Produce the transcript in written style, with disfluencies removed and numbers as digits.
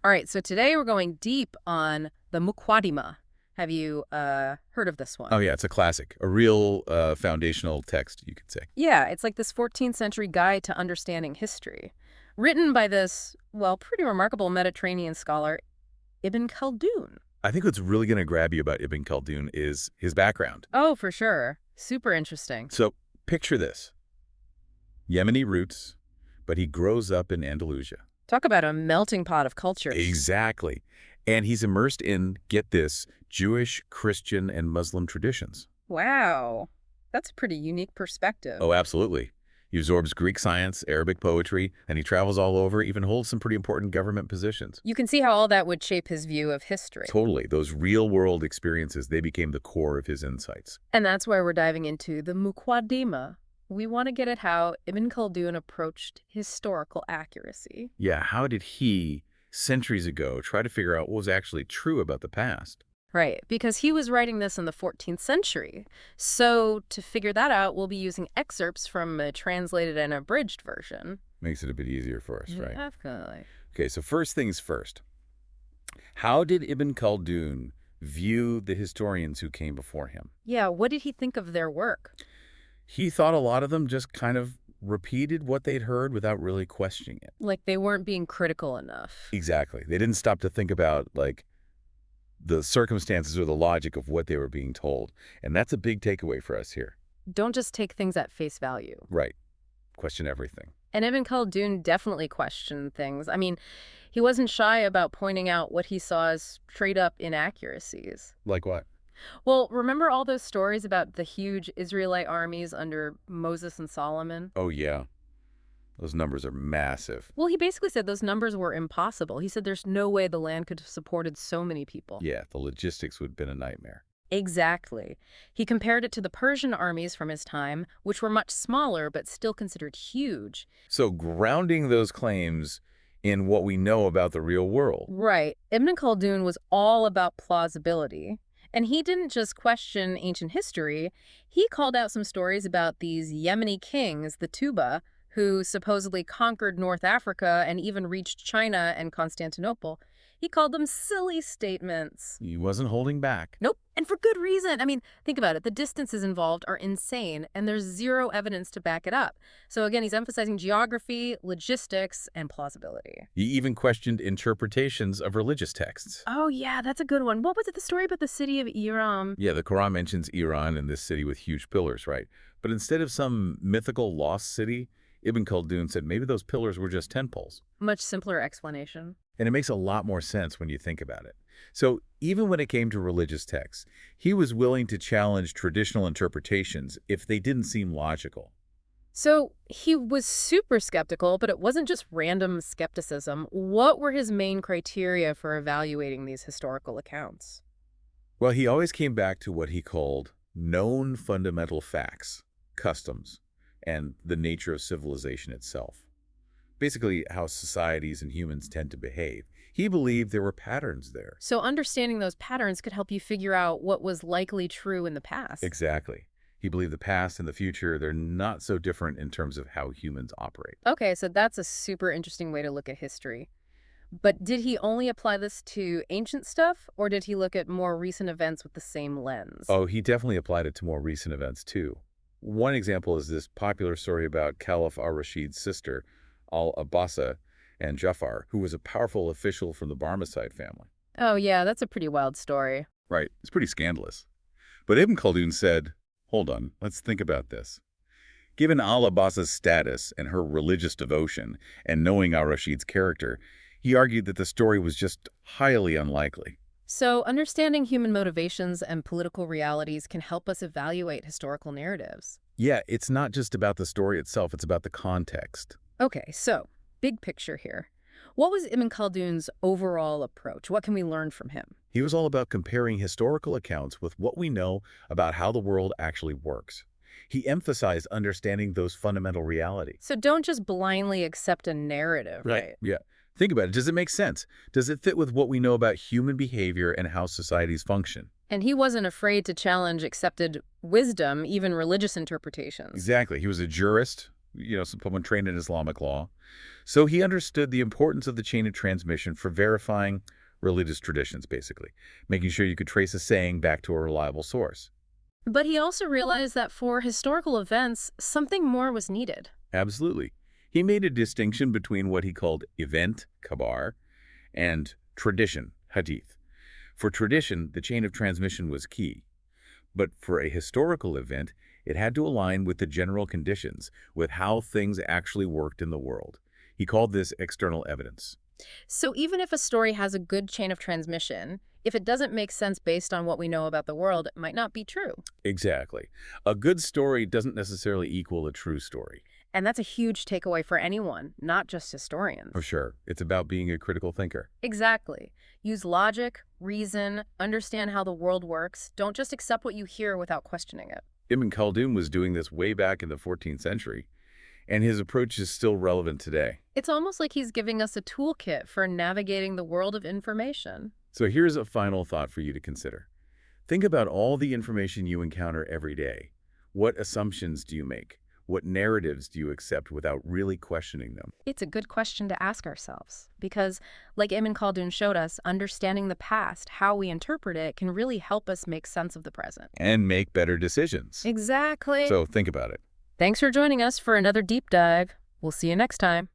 All right, so today we're going deep on the Muqaddimah. Have you heard of this one? Oh, yeah, it's a classic, a real foundational text, you could say. Yeah, it's like this 14th century guide to understanding history, written by this, well, pretty remarkable Mediterranean scholar, Ibn Khaldun. I think what's really going to grab you about Ibn Khaldun is his background. Oh, for sure. Super interesting. So picture this. Yemeni roots, but he grows up in Andalusia. Talk about a melting pot of cultures. Exactly. And he's immersed in, get this, Jewish, Christian, and Muslim traditions. Wow. That's a pretty unique perspective. Oh, absolutely. He absorbs Greek science, Arabic poetry, and he travels all over, even holds some pretty important government positions. You can see how all that would shape his view of history. Totally. Those real-world experiences, they became the core of his insights. And that's why we're diving into the Muqaddimah. We want to get at how Ibn Khaldun approached historical accuracy. Yeah, how did he, centuries ago, try to figure out what was actually true about the past? Right, because he was writing this in the 14th century. So to figure that out, we'll be using excerpts from a translated and abridged version. Makes it a bit easier for us, right? Definitely. Okay, so first things first. How did Ibn Khaldun view the historians who came before him? Yeah, what did he think of their work? He thought a lot of them just kind of repeated what they'd heard without really questioning it. Like they weren't being critical enough. Exactly. They didn't stop to think about, like, the circumstances or the logic of what they were being told. And that's a big takeaway for us here. Don't just take things at face value. Right. Question everything. And Ibn Khaldun definitely questioned things. I mean, he wasn't shy about pointing out what he saw as straight-up inaccuracies. Like what? Well, remember all those stories about the huge Israelite armies under Moses and Solomon? Oh, yeah. Those numbers are massive. Well, he basically said those numbers were impossible. He said there's no way the land could have supported so many people. Yeah, the logistics would have been a nightmare. Exactly. He compared it to the Persian armies from his time, which were much smaller but still considered huge. So grounding those claims in what we know about the real world. Right. Ibn Khaldun was all about plausibility. And he didn't just question ancient history. He called out some stories about these Yemeni kings, the Tuba, who supposedly conquered North Africa and even reached China and Constantinople. He called them silly statements. He wasn't holding back. Nope, and for good reason. I mean, think about it. The distances involved are insane, and there's zero evidence to back it up. So again, he's emphasizing geography, logistics, and plausibility. He even questioned interpretations of religious texts. Oh, yeah, that's a good one. What was it, the story about the city of Iram? Yeah, the Quran mentions Iran and this city with huge pillars, right? But instead of some mythical lost city, Ibn Khaldun said maybe those pillars were just tent poles. Much simpler explanation. And it makes a lot more sense when you think about it. So even when it came to religious texts, he was willing to challenge traditional interpretations if they didn't seem logical. So he was super skeptical, but it wasn't just random skepticism. What were his main criteria for evaluating these historical accounts? Well, he always came back to what he called known fundamental facts, customs, and the nature of civilization itself. Basically, how societies and humans tend to behave. He believed there were patterns there. So understanding those patterns could help you figure out what was likely true in the past. Exactly. He believed the past and the future, they're not so different in terms of how humans operate. Okay, so that's a super interesting way to look at history. But did he only apply this to ancient stuff, or did he look at more recent events with the same lens? Oh, he definitely applied it to more recent events, too. One example is this popular story about Caliph al-Rashid's sister, al-Abbasa, and Jafar, who was a powerful official from the Barmecide family. Oh, yeah, that's a pretty wild story. Right. It's pretty scandalous. But Ibn Khaldun said, hold on, let's think about this. Given al-Abbasa's status and her religious devotion, and knowing al-Rashid's character, he argued that the story was just highly unlikely. So understanding human motivations and political realities can help us evaluate historical narratives. Yeah, it's not just about the story itself, it's about the context. Okay, so big picture here. What was Ibn Khaldun's overall approach? What can we learn from him? He was all about comparing historical accounts with what we know about how the world actually works. He emphasized understanding those fundamental realities. So don't just blindly accept a narrative, right? Yeah. Think about it. Does it make sense? Does it fit with what we know about human behavior and how societies function? And he wasn't afraid to challenge accepted wisdom, even religious interpretations. Exactly. He was a jurist, someone trained in Islamic law. So he understood the importance of the chain of transmission for verifying religious traditions, basically, making sure you could trace a saying back to a reliable source. But he also realized that for historical events, something more was needed. Absolutely. He made a distinction between what he called event, kabar, and tradition, hadith. For tradition, the chain of transmission was key. But for a historical event, it had to align with the general conditions, with how things actually worked in the world. He called this external evidence. So even if a story has a good chain of transmission, if it doesn't make sense based on what we know about the world, it might not be true. Exactly. A good story doesn't necessarily equal a true story. And that's a huge takeaway for anyone, not just historians. For sure. It's about being a critical thinker. Exactly. Use logic, reason, understand how the world works. Don't just accept what you hear without questioning it. Ibn Khaldun was doing this way back in the 14th century, and his approach is still relevant today. It's almost like he's giving us a toolkit for navigating the world of information. So here's a final thought for you to consider. Think about all the information you encounter every day. What assumptions do you make? What narratives do you accept without really questioning them? It's a good question to ask ourselves because, like Ibn Khaldun showed us, understanding the past, how we interpret it, can really help us make sense of the present. And make better decisions. Exactly. So think about it. Thanks for joining us for another deep dive. We'll see you next time.